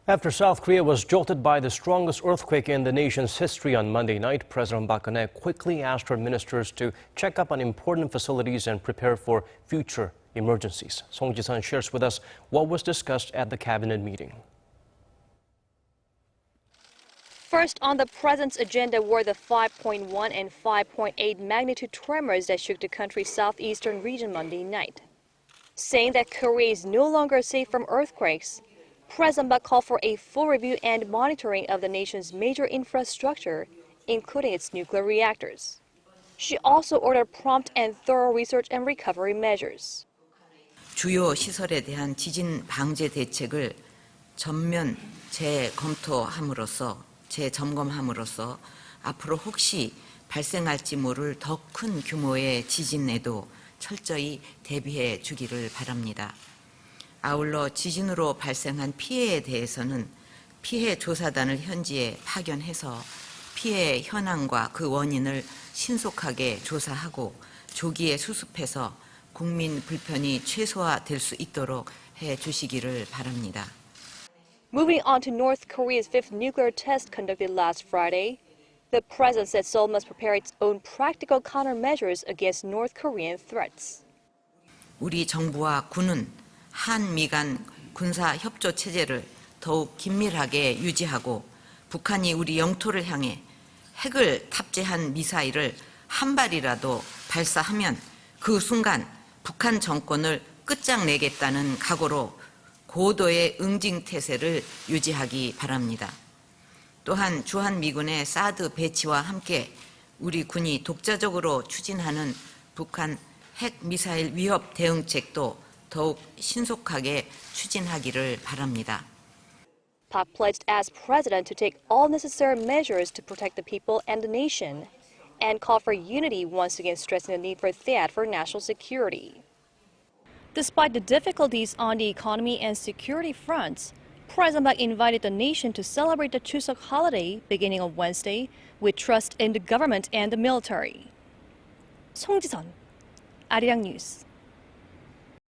After South Korea was jolted by the strongest earthquake in the nation's history on Monday night, President Park Geun-hye quickly asked her ministers to check up on important facilities and prepare for future emergencies. Song Ji-sun shares with us what was discussed at the cabinet meeting. First on the president's agenda were the 5.1 and 5.8 magnitude tremors that shook the country's southeastern region Monday night. Saying that Korea is no longer safe from earthquakes, President Park called for a full review and monitoring of the nation's major infrastructure, including its nuclear reactors. She also ordered prompt and thorough research and recovery measures. 주요 시설에 대한 지진 방제 대책을 전면 재점검함으로써 앞으로 혹시 발생할지 모를 더 큰 규모의 지진에도 철저히 대비해 주기를 바랍니다. 아울러 지진으로 발생한 피해에 대해서는 피해 조사단을 현지에 파견해서 피해 현황과 그 원인을 신속하게 조사하고 조기에 수습해서 국민 불편이 최소화될 수 있도록 해 주시기를 바랍니다. Moving on to North Korea's fifth nuclear test conducted last Friday, the president said Seoul must prepare its own practical countermeasures against North Korean threats. 우리 정부와 군은 한미 간 군사 협조 체제를 더욱 긴밀하게 유지하고 북한이 우리 영토를 향해 핵을 탑재한 미사일을 한 발이라도 발사하면 그 순간 북한 정권을 끝장내겠다는 각오로 고도의 응징태세를 유지하기 바랍니다. 또한 주한미군의 사드 배치와 함께 우리 군이 독자적으로 추진하는 북한 핵미사일 위협 대응책도 더욱 신속하게 추진하기를 바랍니다. Park pledged as president to take all necessary measures to protect the people and the nation, and called for unity, once again stressing the need for THAAD for national security. Despite the difficulties on the economy and security fronts, President Park invited the nation to celebrate the Chuseok holiday beginning on Wednesday with trust in the government and the military. Song Ji-sun, Arirang News.